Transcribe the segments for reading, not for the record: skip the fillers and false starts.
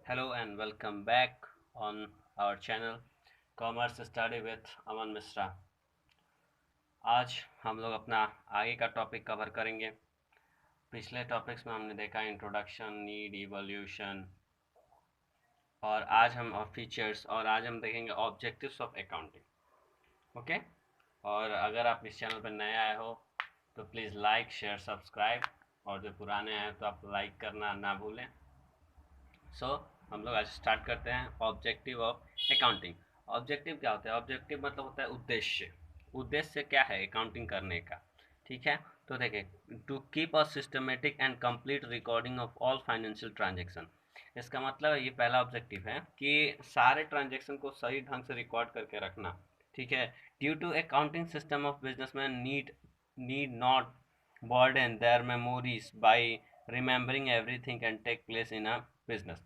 Hello and welcome back on our channel Commerce Study with अमन मिश्रा। आज हम लोग अपना आगे का टॉपिक कवर करेंगे। पिछले टॉपिक्स में हमने देखा इंट्रोडक्शन, नीड, इवोल्यूशन और आज हम फीचर्स और आज हम देखेंगे ऑब्जेक्टिव्स ऑफ अकाउंटिंग। ओके, और अगर आप इस चैनल पर नए आए हो तो प्लीज़ लाइक, शेयर, सब्सक्राइब, और जो पुराने हैं तो आप लाइक करना ना भूलें। हम लोग आज स्टार्ट करते हैं ऑब्जेक्टिव ऑफ अकाउंटिंग। ऑब्जेक्टिव क्या होता है? ऑब्जेक्टिव मतलब होता है उद्देश्य। उद्देश्य क्या है अकाउंटिंग करने का? ठीक है, तो देखिए, to keep a systematic and complete recording of all financial transaction. इसका मतलब है, ये पहला ऑब्जेक्टिव है कि सारे ट्रांजेक्शन को सही ढंग से रिकॉर्ड करके रखना। ठीक है, due to accounting system of businessman need not burden their memories by remembering everything can take place in a business।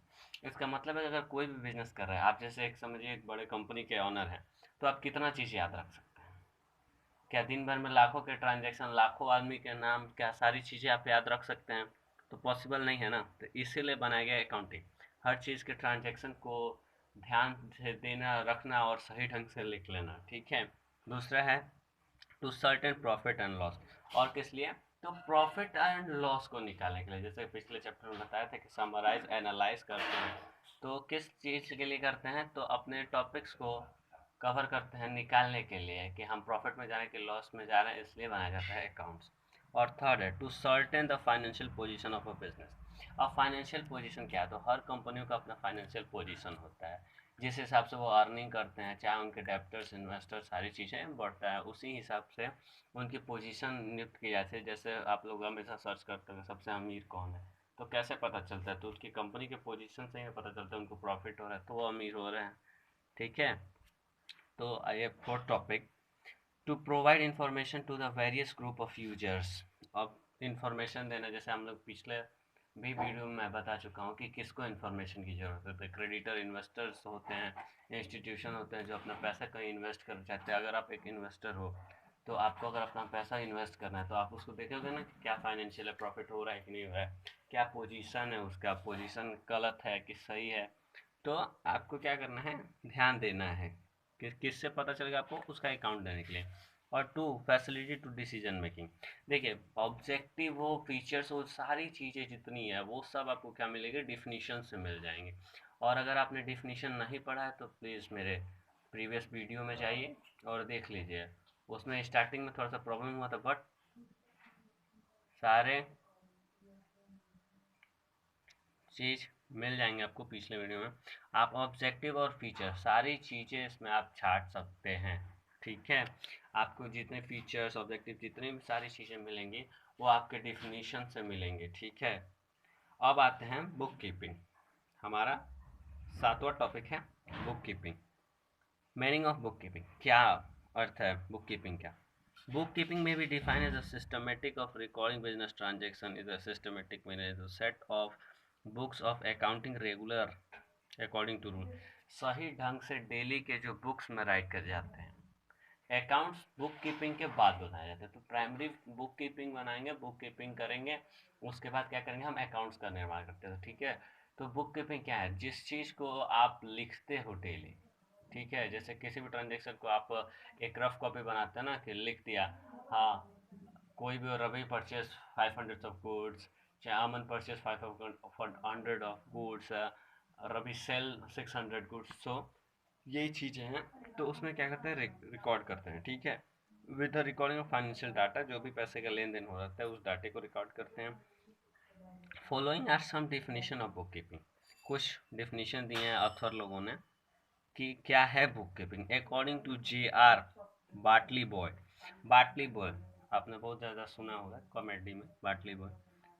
इसका मतलब है अगर कोई भी बिजनेस कर रहा है, आप जैसे एक समझिए एक बड़े कंपनी के ऑनर हैं, तो आप कितना चीज़ याद रख सकते हैं? क्या दिन भर में लाखों के ट्रांजैक्शन, लाखों आदमी के नाम, क्या सारी चीज़ें आप याद रख सकते हैं? तो पॉसिबल नहीं है ना। तो इसीलिए बनाया गया अकाउंटिंग, हर चीज़ के ट्रांजैक्शन को ध्यान से देना, रखना और सही ढंग से लिख लेना। ठीक है, दूसरा है ascertain profit and loss. और किस लिए? तो प्रॉफिट एंड लॉस को निकालने के लिए, जैसे पिछले चैप्टर में बताया था कि समराइज एनालाइज करते हैं, तो किस चीज़ के लिए करते हैं? तो अपने टॉपिक्स को कवर करते हैं निकालने के लिए कि हम प्रॉफिट में जा रहे हैं कि लॉस में जा रहे हैं, इसलिए बनाया जाता है अकाउंट्स। और थर्ड है ascertain the financial position of a business. अब फाइनेंशियल पोजीशन क्या है? तो हर कंपनियों का अपना फाइनेंशियल पोजीशन होता है, जिस हिसाब से वो अर्निंग करते हैं, चाहे उनके डेप्टर्स, इन्वेस्टर्स, सारी चीज़ें बढ़ता है, उसी हिसाब से उनकी पोजीशन नियुक्त की जाती है। जैसे आप लोग हमेशा सर्च करते हैं सबसे अमीर कौन है, तो कैसे पता चलता है? तो उसकी कंपनी के पोजीशन से ही पता चलता है, उनको प्रॉफिट हो रहा है तो वो अमीर हो रहे हैं। ठीक है, तो आइए fourth topic, to provide information to the various group of users. अब इंफॉर्मेशन देना, जैसे हम लोग पिछले भी वीडियो में मैं बता चुका हूँ कि किसको इन्फॉर्मेशन की ज़रूरत होती है। क्रेडिटर, इन्वेस्टर्स होते हैं, इंस्टीट्यूशन होते हैं जो अपना पैसा कहीं इन्वेस्ट करना चाहते हैं। अगर आप एक इन्वेस्टर हो तो आपको अगर अपना पैसा इन्वेस्ट करना है तो आप उसको देखोगे ना कि क्या फाइनेंशियल प्रॉफिट हो रहा है कि नहीं हो रहा है, क्या पोजीशन है उसका, पोजीशन गलत है कि सही है। तो आपको क्या करना है, ध्यान देना है कि किससे पता चलेगा आपको, उसका अकाउंट देने के लिए। और to facility to decision making. देखिए, ऑब्जेक्टिव हो, फीचर्स हो, सारी चीज़ें जितनी है वो सब आपको क्या मिलेगी, डिफिनीशन से मिल जाएंगे। और अगर आपने डिफिनीशन नहीं पढ़ा है तो प्लीज़ मेरे प्रीवियस वीडियो में जाइए और देख लीजिए। उसमें स्टार्टिंग में थोड़ा सा प्रॉब्लम हुआ था, बट सारे चीज़ मिल जाएंगे आपको पिछले वीडियो में। आप ऑब्जेक्टिव और फीचर सारी चीज़ें इसमें आप छाट सकते हैं। ठीक है, आपको जितने फीचर्स, ऑब्जेक्टिव, जितनी भी सारी चीज़ें मिलेंगी वो आपके डिफिनीशन से मिलेंगे। ठीक है, अब आते हैं बुक कीपिंग। हमारा सातवां टॉपिक है book keeping. Meaning of book keeping, क्या अर्थ है बुक कीपिंग का? Bookkeeping may be defined as a systematic of recording business transaction is a systematic manner is a set of books of accounting regular according to rule। सही ढंग से daily के जो books में right कर जाते हैं। अकाउंट्स बुक कीपिंग के बाद बनाए जाते हैं, तो प्राइमरी बुक कीपिंग बनाएंगे, बुक कीपिंग करेंगे, उसके बाद क्या करेंगे, हम अकाउंट्स का निर्माण करते हैं। ठीक है, तो बुक कीपिंग क्या है? जिस चीज़ को आप लिखते हो डेली। ठीक है, जैसे किसी भी ट्रांजेक्शन को आप एक रफ कॉपी बनाते हैं ना, कि लिख दिया, हाँ, कोई भी, रवि परचेज 500 ऑफ गुड्स, चाहे Aman purchase 500 of goods, Ravi sell 600 गुड्स। सो यही चीज़ें हैं, तो उसमें क्या करते हैं, रिकॉर्ड करते हैं। ठीक है, with the recording of financial data, जो भी पैसे का लेन देन हो रहा है उस डाटे को रिकॉर्ड करते हैं। Following are some definition of book keeping. कुछ डेफिनेशन दिए हैं ऑथर लोगों ने कि क्या है book keeping according to J.R. बाटली बॉय। बाटली बॉय आपने बहुत ज़्यादा सुना होगा कॉमेडी में, बाटली बॉय,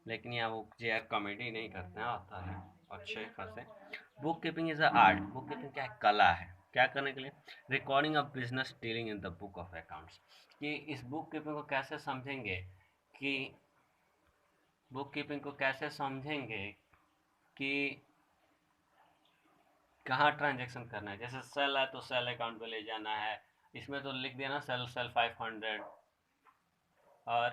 लेकिन यहाँ वो J.R. कॉमेडी नहीं करते हैं, आता है अच्छे खासे। Book keeping is a art. Book keeping क्या है? कला है। क्या करने के लिए? Recording of business dealing in the book of accounts. कि इस बुक कीपिंग को कैसे समझेंगे, कि बुक कीपिंग को कैसे समझेंगे कि कहाँ ट्रांजेक्शन करना है। जैसे सेल है तो सेल अकाउंट पे ले जाना है, इसमें तो लिख दिया ना सेल सेल 500। और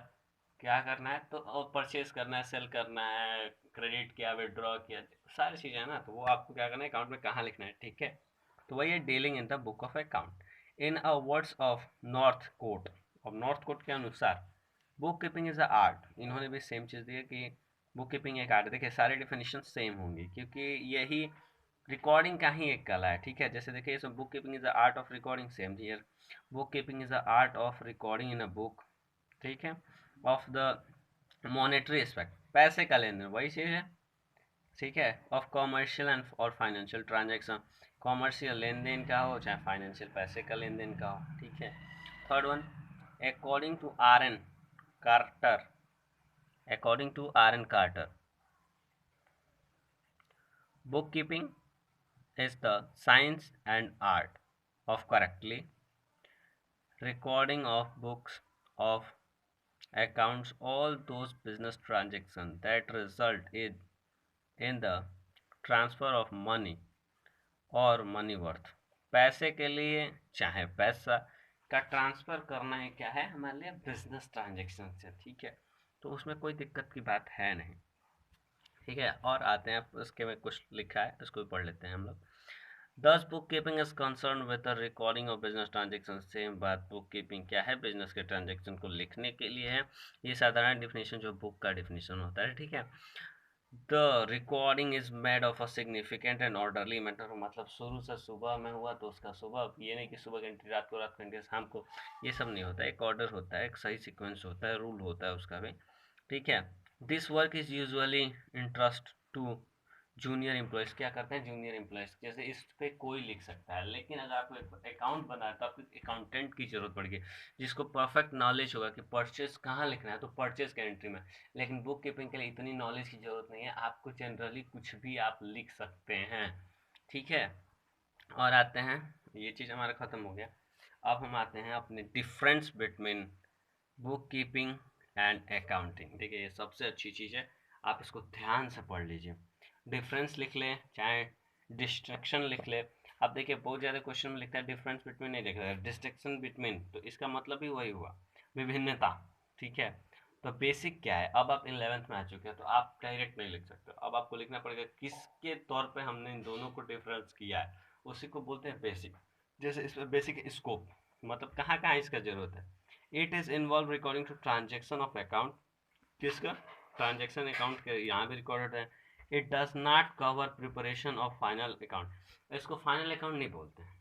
क्या करना है, तो परचेज करना है, सेल करना है, क्रेडिट किया, विड्रॉ किया, सारी चीज़ें है ना, तो वो आपको क्या करना है, अकाउंट में कहाँ लिखना है, ठीक है। तो वही है dealing in the book of account. In a words of Northcott, और नॉर्थ कोट के अनुसार book keeping is a art. इन्होंने भी सेम चीज़ दी है कि बुक कीपिंग एक आर्ट। देखिए सारे डिफिनेशन सेम होंगी क्योंकि यही रिकॉर्डिंग का ही एक कला है, ठीक है। जैसे देखिए इसमें book keeping is the art of recording, same here book keeping is the art of recording in a book, ठीक है। ऑफ द मॉनेटरी एस्पेक्ट, पैसे का लेन देन, वही चीज़ है, ठीक है। ऑफ कॉमर्शियल एंड और फाइनेंशियल ट्रांजेक्शन, कॉमर्शियल लेन देन का हो चाहे फाइनेंशियल पैसे का लेन देन का हो, ठीक है। Third one, according to R N Carter, according to R.N. Carter, bookkeeping is the science and art of correctly recording of books of accounts all those business transactions that result in the transfer of money और money worth. पैसे के लिए चाहे पैसा का transfer करना है, क्या है हमारे लिए बिजनेस ट्रांजेक्शन से, ठीक है। तो उसमें कोई दिक्कत की बात है नहीं, ठीक है। और आते हैं उसके में कुछ लिखा है, इसको भी पढ़ लेते हैं हम लोग। दस book keeping is concern with the recording of business transaction. Same बात, बुक कीपिंग क्या है, बिजनेस के ट्रांजेक्शन को लिखने के लिए है। ये साधारण डिफिनेशन जो बुक का डिफिनेशन होता है, ठीक है। The recording is made of a significant and orderly matter, मतलब शुरू से सुबह में हुआ तो उसका सुबह, ये नहीं कि सुबह की एंट्री रात को, रात को एंट्री शाम को, ये सब नहीं होता है। एक ऑर्डर होता है, एक सही सीक्वेंस होता है, रूल होता है उसका भी, ठीक है। This work is usually interest to junior employees. क्या करते हैं जूनियर एम्प्लॉयज़, जैसे इस पे कोई लिख सकता है, लेकिन अगर आपको अकाउंट बना है तो आपको अकाउंटेंट की जरूरत पड़ेगी जिसको परफेक्ट नॉलेज होगा कि परचेज कहाँ लिखना है, तो परचेज के एंट्री में। लेकिन बुक कीपिंग के लिए इतनी नॉलेज की जरूरत नहीं है, आपको जनरली कुछ भी आप लिख सकते हैं, ठीक है। और आते हैं, ये चीज़ हमारा ख़त्म हो गया। अब हम आते हैं अपने difference between book keeping and accounting. देखिए ये सबसे अच्छी चीज़ है, आप इसको ध्यान से पढ़ लीजिए। डिफरेंस लिख लें चाहे डिस्ट्रक्शन लिख ले। अब देखिए बहुत ज़्यादा क्वेश्चन में लिखता है डिफरेंस बिटवीन, नहीं लिख रहा है डिस्ट्रक्शन बिटवीन, तो इसका मतलब ही वही हुआ, विभिन्नता, ठीक है। तो बेसिक क्या है, अब आप 11th में आ चुके हैं तो आप डायरेक्ट नहीं लिख सकते, अब आपको लिखना पड़ेगा किसके तौर पे हमने इन दोनों को डिफरेंस किया है, उसी को बोलते हैं बेसिक। जैसे इसमें बेसिक स्कोप, मतलब कहाँ कहाँ इसका जरूरत है। It is involve recording to transaction of account, किसका, ट्रांजेक्शन अकाउंट के यहाँ भी रिकॉर्डेड है। It does not cover preparation of final account, इसको फाइनल अकाउंट नहीं बोलते हैं।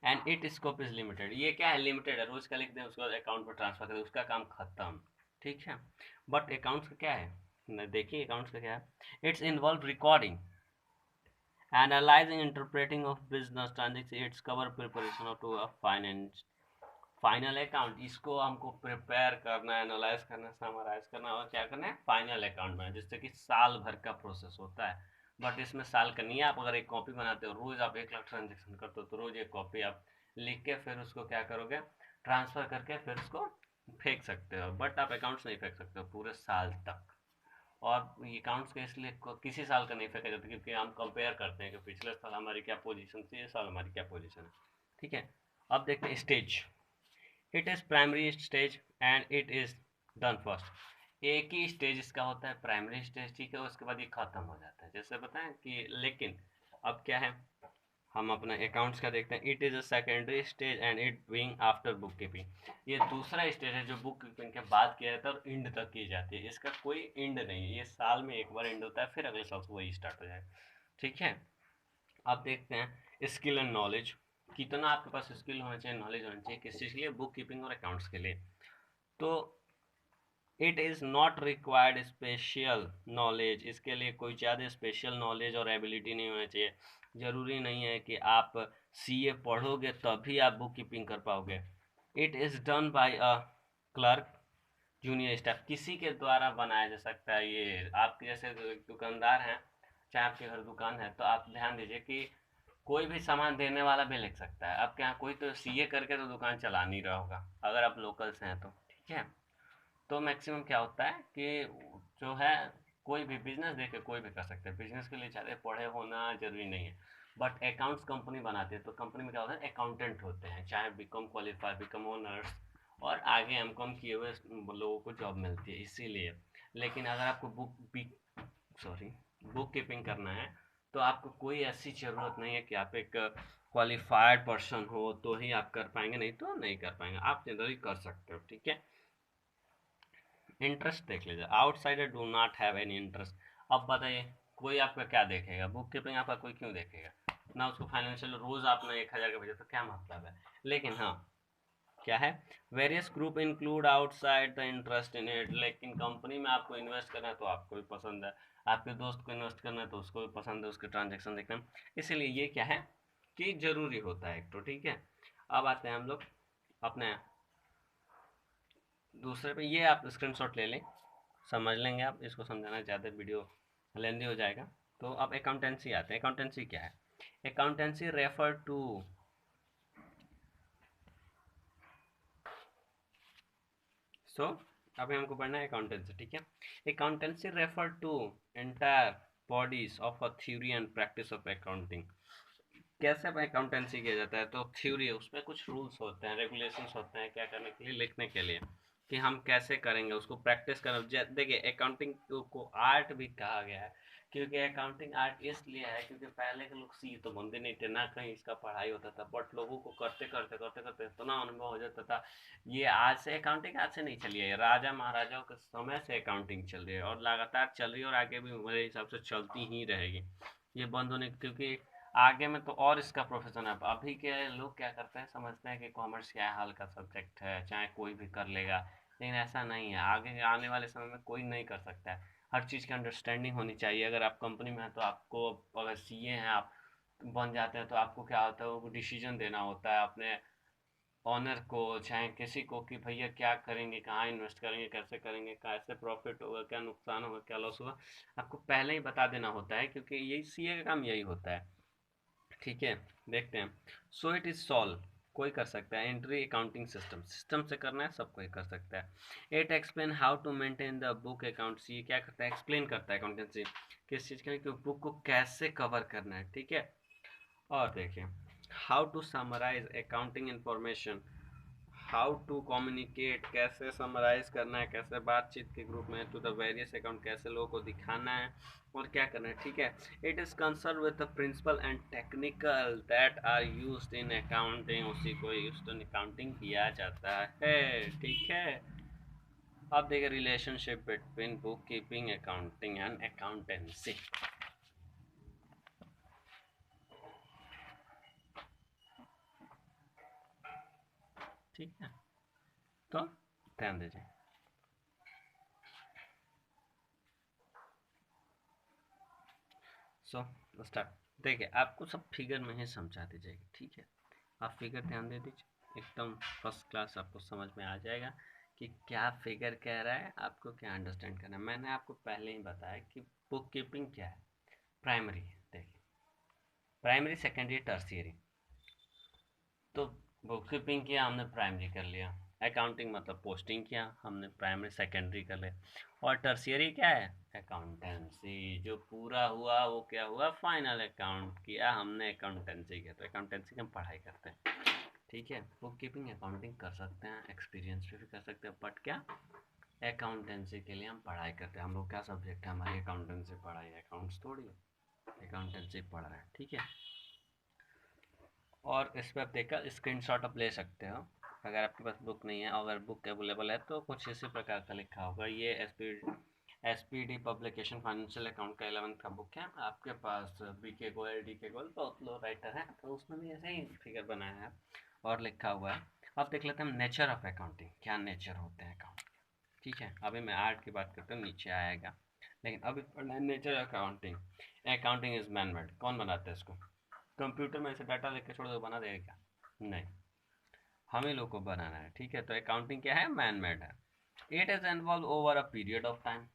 And it scope is limited, ये क्या है, लिमिटेड है, रोज का लिख दें उसको अकाउंट पर ट्रांसफर कर दें, उसका काम खत्म, ठीक है। बट अकाउंट्स का क्या है, देखिए अकाउंट्स का क्या है, it's involve recording analysing interpreting of business transaction, it's cover preparation of to finance final account, इसको हमको प्रिपेयर करना है, एनालाइज करना, समराइज करना और क्या करना है फाइनल अकाउंट में, जिससे कि साल भर का प्रोसेस होता है। बट इसमें साल का नहीं है, आप अगर एक कॉपी बनाते हो, रोज आप 1 लाख ट्रांजेक्शन करते हो, तो रोज एक कॉपी आप लिख के फिर उसको क्या करोगे, ट्रांसफर करके फिर उसको फेंक सकते हो। बट आप अकाउंट्स नहीं फेंक सकते हो पूरे साल तक। और अकाउंट्स का इसलिए किसी साल का नहीं फेंका जाता क्योंकि हम कंपेयर करते हैं कि पिछले साल हमारी क्या पोजीशन थी, इस साल हमारी क्या पोजीशन है, ठीक है। अब देखते हैं stage. It is primary stage and it is done first. एक ही स्टेज इसका होता है प्राइमरी स्टेज, ठीक है, उसके बाद ये खत्म हो जाता है, जैसे बताएं कि। लेकिन अब क्या है, हम अपना अकाउंट्स का देखते हैं। It is a secondary stage and it being after book keeping, ये दूसरा स्टेज है जो बुक कीपिंग के बाद किया जाता है और एंड तक की जाती है, इसका कोई एंड नहीं है, ये साल में एक बार एंड होता है, फिर अगले साल से वही स्टार्ट हो जाए, ठीक है। अब देखते हैं स्किल एंड नॉलेज, कितना आपके पास स्किल होना चाहिए, नॉलेज होना चाहिए किस चीज़ के लिए, बुक कीपिंग और अकाउंट्स के लिए। तो it is not required special knowledge, इसके लिए कोई ज़्यादा स्पेशल नॉलेज और एबिलिटी नहीं होना चाहिए। ज़रूरी नहीं है कि आप सीए पढ़ोगे तभी आप बुक कीपिंग कर पाओगे। It is done by a clerk junior staff, किसी के द्वारा बनाया जा सकता है। ये आपके जैसे दुकानदार हैं, चाहे आपके घर दुकान है, तो आप ध्यान दीजिए कि कोई भी सामान देने वाला भी लिख सकता है। आपके यहाँ कोई तो सीए करके तो दुकान चला नहीं रहा होगा, अगर आप लोकल से हैं तो, ठीक है। तो मैक्सिमम क्या होता है कि जो है कोई भी बिजनेस देके कोई भी कर सकते हैं, बिजनेस के लिए ज़्यादा पढ़े होना जरूरी नहीं है। बट अकाउंट्स कंपनी बनाते हैं तो कंपनी में क्या होता है, अकाउंटेंट होते हैं, चाहे बीकॉम क्वालिफाई, बीकॉम ऑनर्स और आगे एमकॉम किए हुए लोगों को जॉब मिलती है, इसीलिए। लेकिन अगर आपको सॉरी बुक कीपिंग करना है तो आपको कोई ऐसी ज़रूरत नहीं है कि आप एक क्वालिफाइड पर्सन हो तो ही आप कर पाएंगे, नहीं तो नहीं कर पाएंगे, आप जनरली कर सकते हो। ठीक है, इंटरेस्ट देख लीजिए, outsider do not have any interest. अब बताइए कोई आपका क्या देखेगा, बुक कीपिंग आपका कोई क्यों देखेगा ना, उसको फाइनेंशियल रोज आपने 1,000 का भेजा तो क्या मतलब है। लेकिन हाँ क्या है, various group include outside the interest in it, लेकिन कंपनी में आपको इन्वेस्ट करना है तो आपको भी पसंद है, आपके दोस्त को इन्वेस्ट करना है तो उसको भी पसंद है, उसके ट्रांजेक्शन देखना, इसीलिए ये क्या है कि जरूरी होता है एक तो। ठीक है, अब आते हैं हम लोग अपने दूसरे पे, ये आप स्क्रीनशॉट ले लें, समझ लेंगे आप, इसको समझाना ज़्यादा वीडियो लेंदी हो जाएगा। तो अब अकाउंटेंसी आते हैं, अकाउंटेंसी क्या है, अकाउंटेंसी रेफर टू, सो अभी हमको पढ़ना है अकाउंटेंसी। ठीक है, accountancy refer to entire bodies of a theory and practice of accounting. कैसे अकाउंटेंसी किया जाता है, तो थ्योरी है, उसमें कुछ रूल्स होते हैं, रेगुलेशंस होते हैं, क्या करने के लिए, लिखने के लिए कि हम कैसे करेंगे उसको, प्रैक्टिस करना। देखिए अकाउंटिंग को आर्ट भी कहा गया है, क्योंकि अकाउंटिंग आर्ट इसलिए है क्योंकि पहले के लोग सी तो बनते नहीं थे ना, कहीं इसका पढ़ाई होता था, बट लोगों को करते करते करते करते इतना अनुभव हो जाता था। ये आज से अकाउंटिंग आज से नहीं चली है, राजा महाराजाओं के समय से अकाउंटिंग चल रही है और लगातार चल रही है और आगे भी मेरे हिसाब से चलती ही रहेगी, ये बंद होने, क्योंकि आगे में तो और इसका प्रोफेशन है। अभी के लोग क्या करते हैं, समझते हैं कि कॉमर्स क्या हाल का सब्जेक्ट है, चाहे कोई भी कर लेगा, लेकिन ऐसा नहीं है, आगे आने वाले समय में कोई नहीं कर सकता है। हर चीज़ की अंडरस्टैंडिंग होनी चाहिए। अगर आप कंपनी में हैं तो आपको, अगर सीए हैं आप बन जाते हैं तो आपको क्या होता है, वो डिसीजन देना होता है अपने ऑनर को, चाहे किसी को, कि भैया क्या करेंगे, कहाँ इन्वेस्ट करेंगे, कैसे करेंगे, कैसे प्रॉफिट होगा, क्या नुकसान होगा, क्या लॉस होगा, आपको पहले ही बता देना होता है, क्योंकि यही सीए का काम यही होता है। ठीक है, देखते हैं। सो इट इज सॉल्व, कोई कर सकता है, एंट्री अकाउंटिंग सिस्टम, सिस्टम से करना है, सब कोई कर सकता है। It explain how to maintain the book accounts, ये क्या करता है, एक्सप्लेन करता है अकाउंटेंसी किस चीज़ के लिए, कि बुक को कैसे कवर करना है। ठीक है, और देखिए how to summarise accounting information, how to communicate, कैसे समराइज करना है, कैसे बातचीत के ग्रुप में टू द वेरियस अकाउंट, कैसे लोगों को दिखाना है और क्या करना है। ठीक है, it is concern with the principle and technical that are used in accounting, उसी को यूज्ड इन अकाउंटिंग किया जाता है। ठीक है, अब देखिए relationship between book keeping, accounting and accountancy. ठीक है, तो ध्यान दीजिए। सो स्टार्ट, देखिए आपको सब फिगर में ही समझा दी जाएगी। ठीक है, आप फिगर ध्यान दे दीजिए, एकदम फर्स्ट क्लास आपको समझ में आ जाएगा कि क्या फिगर कह रहा है, आपको क्या अंडरस्टैंड करना है। मैंने आपको पहले ही बताया कि बुक कीपिंग क्या है, प्राइमरी है। देखिए प्राइमरी, सेकेंडरी, टर्शियरी, तो बुक कीपिंग किया हमने, प्राइमरी कर लिया, अकाउंटिंग मतलब पोस्टिंग किया हमने, प्राइमरी सेकेंडरी कर लिया, और टर्शियरी क्या है, अकाउंटेंसी, जो पूरा हुआ वो क्या हुआ, फाइनल अकाउंट किया हमने, अकाउंटेंसी किया, तो अकाउंटेंसी की हम पढ़ाई करते हैं। ठीक है, बुक कीपिंग अकाउंटिंग कर सकते हैं, एक्सपीरियंस पे भी कर सकते हैं, बट क्या अकाउंटेंसी के लिए हम पढ़ाई करते हैं। हम लोग क्या सब्जेक्ट है हमारी, अकाउंटेंसी पढ़ाई है, अकाउंट्स थोड़ी अकाउंटेंसी पढ़ रहे हैं। ठीक है, और इस पर आप देखकर स्क्रीनशॉट आप ले सकते हो, अगर आपके पास बुक नहीं है, अगर बुक अवेलेबल है तो कुछ इसी प्रकार का लिखा होगा। ये एसपीडी पब्लिकेशन फाइनेंशियल अकाउंट का 11th का बुक है, आपके पास बीके गोयल, डी के गोयल, बहुत लो राइटर है, तो उसमें भी ऐसे ही फिगर बनाया है और लिखा हुआ है। अब देख लेते हैं नेचर ऑफ अकाउंटिंग, क्या नेचर होते हैं अकाउंट। ठीक है, अभी मैं आर्ट की बात करता हूँ, नीचे आएगा, लेकिन अभी पढ़ना है nature accounting. Accounting is man made, कौन बनाता है इसको, कंप्यूटर में ऐसे डाटा लेके छोड़ दो, बना देगा क्या, नहीं, हम ही लोग को बनाना है। ठीक है, तो अकाउंटिंग क्या है, मैन मेड है। It is involve over a period of time,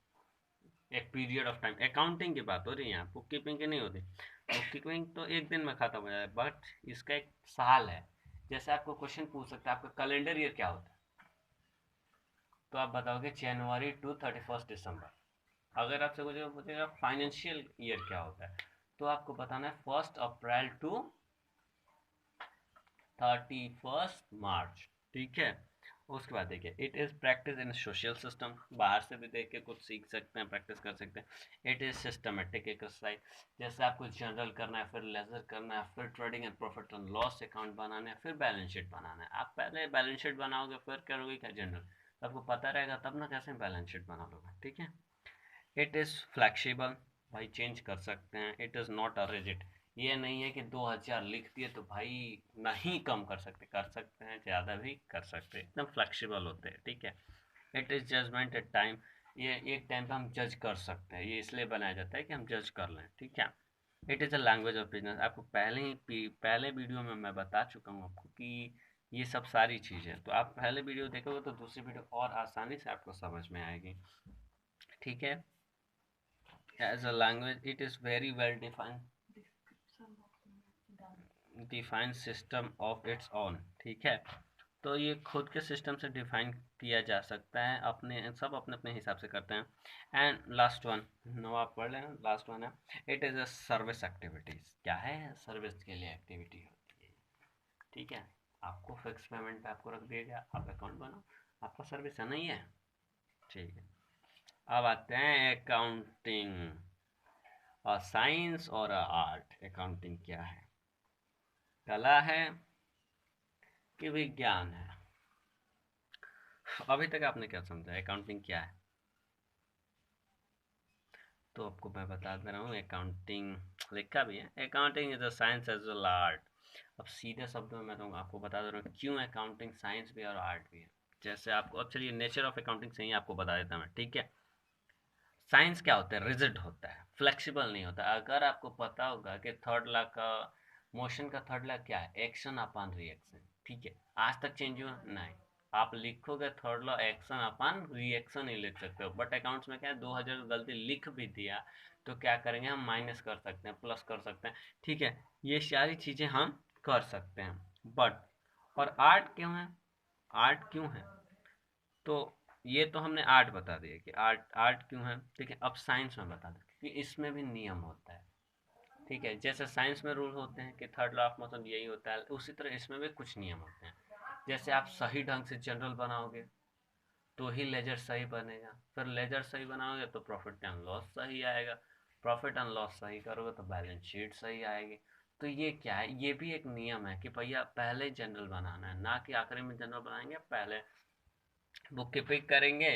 एक पीरियड ऑफ टाइम, अकाउंटिंग की बात हो रही है यहाँ, बुक कीपिंग की नहीं होती। बुक कीपिंग तो एक दिन में खत्म हो जाए, बट इसका एक साल है। जैसे आपको क्वेश्चन पूछ सकता है आपका कैलेंडर ईयर क्या होता है, तो आप बताओगे जनवरी टू 31 दिसंबर। अगर आपसे कुछ पूछेगा फाइनेंशियल ईयर क्या होता है, तो आपको बताना है 1 अप्रैल टू 31 मार्च। ठीक है, उसके बाद देखिए, it is practice in social system, बाहर से भी देख के कुछ सीख सकते हैं, प्रैक्टिस कर सकते हैं। इट इज़ सिस्टमेटिक एक्सरसाइज, जैसे आपको जनरल करना है, फिर लेजर करना है, फिर trading and profit and loss account बनाना है, फिर बैलेंस शीट बनाना है। आप पहले बैलेंस शीट बनाओगे, फिर करोगे क्या जनरल, आपको पता रहेगा तब ना कैसे बैलेंस शीट बना लोगे, ठीक है। इट इज़ फ्लैक्सिबल, भाई चेंज कर सकते हैं। It is not a rigid, ये नहीं है कि 2000 लिख दिए तो भाई नहीं कम कर सकते हैं, ज़्यादा भी कर सकते हैं, एकदम फ्लैक्सिबल होते हैं, ठीक है। It is judgement at time, ये एक टाइम पे हम जज कर सकते हैं, ये इसलिए बनाया जाता है कि हम जज कर लें, ठीक है। It is a language of business, आपको पहले वीडियो में मैं बता चुका हूँ आपको कि ये सब सारी चीज़ें, तो आप पहले वीडियो देखोगे तो दूसरी वीडियो और आसानी से आपको समझ में आएगी, ठीक है। As a language, it is very well defined system of its own, ठीक है। तो ये खुद के सिस्टम से डिफाइन किया जा सकता है, अपने सब अपने अपने हिसाब से करते हैं। एंड लास्ट वन, नो आप पढ़ लेना, लास्ट वन है, it is a service activities, क्या है, सर्विस के लिए एक्टिविटी होती है, ठीक है। आपको फिक्स पेमेंट पे आपको रख दिया गया, आप अकाउंट बनाओ, आपका सर्विस है, नहीं है, ठीक है। अब आते हैं अकाउंटिंग, और साइंस और आर्ट। अकाउंटिंग क्या है, कला है कि विज्ञान है? अभी तक आपने क्या समझा अकाउंटिंग क्या है? तो आपको मैं बता दे रहा हूँ, अकाउंटिंग लिखा भी है, accounting is a science as well art. अब सीधे शब्दों में मैं तो आपको बता दे रहा हूँ क्यों अकाउंटिंग साइंस भी और आर्ट भी है। जैसे आपको, अब चलिए नेचर ऑफ अकाउंटिंग से ही आपको बता देता मैं, ठीक है। साइंस क्या होता है, रिजिड होता है, फ्लेक्सिबल नहीं होता। अगर आपको पता होगा कि थर्ड लॉ का, मोशन का थर्ड लॉ क्या है, एक्शन अपॉन रिएक्शन, ठीक है, आज तक चेंज हुआ नहीं। आप लिखोगे third law action upon reaction ही लिख सकते हो, बट अकाउंट्स में क्या है, 2000 गलती लिख भी दिया तो क्या करेंगे हम, माइनस कर सकते हैं, प्लस कर सकते हैं, ठीक है। ये सारी चीज़ें हम कर सकते हैं, बट और आर्ट क्यों है, आर्ट क्यों है, तो ये तो हमने आर्ट बता दिया कि आर्ट आर्ट क्यों है, ठीक है। अब साइंस में बता दें, क्योंकि इसमें भी नियम होता है, ठीक है। जैसे साइंस में रूल होते हैं कि थर्ड लॉ ऑफ मोशन यही होता है, उसी तरह इसमें भी कुछ नियम होते हैं। जैसे आप सही ढंग से जनरल बनाओगे तो ही लेजर सही बनेगा, फिर लेजर सही बनाओगे तो प्रॉफिट एंड लॉस सही आएगा, प्रॉफिट एंड लॉस सही करोगे तो बैलेंस शीट सही आएगी। तो ये क्या है, ये भी एक नियम है कि भैया पहले जनरल बनाना है, ना कि आखिरी में जनरल बनाएंगे, पहले बुक कीपिंग करेंगे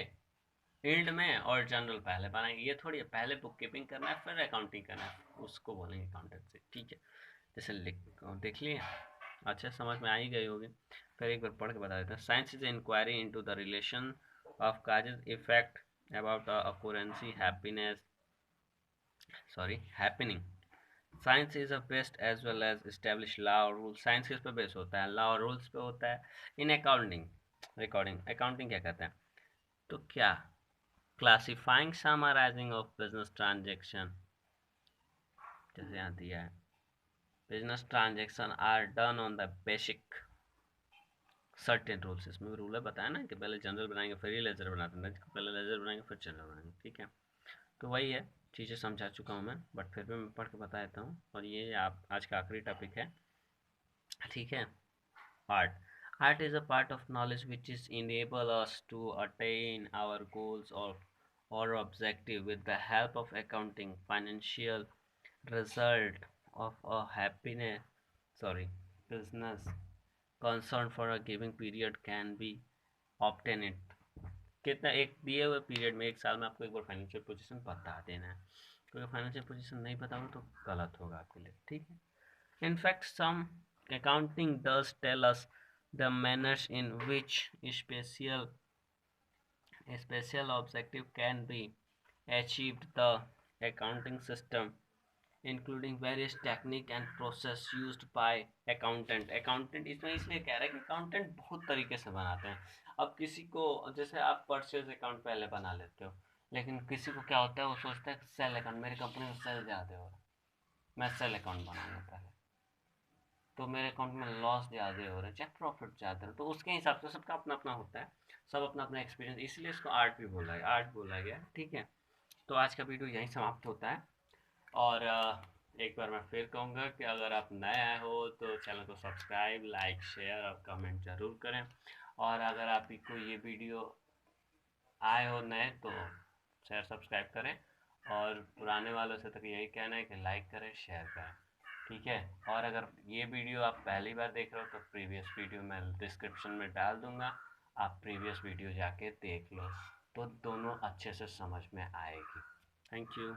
फील्ड में और जनरल पहले बनाएंगे, ये थोड़ी है पहले बुक कीपिंग करना है फिर अकाउंटिंग करना है, उसको बोलेंगे अकाउंटेंसी, ठीक है। जैसे देख लिए, अच्छा समझ में आ ही गई होगी, फिर एक बार पढ़ के बता देते हैं। Science is inquiry into the relation of causes effect about occurrence happiness, sorry happening. Science is a best as well as establish law और रूल, साइंस किस पे बेस होता है, लॉ और रूल्स पे होता है। इन अकाउंटिंग, रिकॉर्डिंग अकाउंटिंग क्या कहते हैं, तो क्या, classifying summarising of business transaction, जैसे यहाँ दिया है, business transaction are done on the basic certain rules, इसमें भी रूल है बताया ना कि पहले जनरल बनाएंगे फिर ही लेजर बनाते हैं, पहले लेजर बनाएंगे फिर जनरल बनाएंगे, ठीक है। तो वही है, चीज़ें समझा चुका हूँ मैं, बट फिर भी मैं पढ़ के बता देता हूँ, और ये आप आज का आखिरी टॉपिक है, ठीक है। Art, art is a part of knowledge which is enable us to attain our goals or objective with the help of accounting. Financial result of a happiness, sorry, business concern for a given period can be obtained। कितना, एक दिए हुए period में, एक साल में आपको एक बार फाइनेंशियल पोजीशन बता देना है, क्योंकि फाइनेंशियल पोजीशन नहीं पता हो तो गलत होगा आपके लिए, ठीक है। In fact, some accounting does tell us the manners in which special objective can be achieved. The accounting system, including various technique and process used by accountant। accountant इसमें इसलिए कह रहा है कि accountant बहुत तरीके से बनाते हैं। अब किसी को, जैसे आप परचेज अकाउंट पहले बना लेते हो, लेकिन किसी को क्या होता है, वो सोचता है सेल अकाउंट, मेरी कंपनी में सेल ज़्यादा हो रहा है, मैं सेल अकाउंट बनाऊंगा पहले, तो मेरे अकाउंट में लॉस ज़्यादा हो रहा है चाहे प्रॉफिट ज़्यादा हो, तो उसके हिसाब से सबका अपना अपना होता है, सब अपना अपना एक्सपीरियंस, इसलिए इसको आर्ट भी बोला है, आर्ट बोला गया, ठीक है। तो आज का वीडियो यहीं समाप्त होता है, और एक बार मैं फिर कहूँगा कि अगर आप नए आए हो तो चैनल को सब्सक्राइब, लाइक, शेयर और कमेंट ज़रूर करें, और अगर आपको ये वीडियो आए हो नए तो शेयर सब्सक्राइब करें, और पुराने वालों से तो यही कहना है कि लाइक करें, शेयर करें। ठीक है। और अगर ये वीडियो आप पहली बार देख रहे हो तो प्रीवियस वीडियो मैं डिस्क्रिप्शन में डाल दूंगा, आप प्रीवियस वीडियो जाके देख लो, तो दोनों अच्छे से समझ में आएगी। Thank you.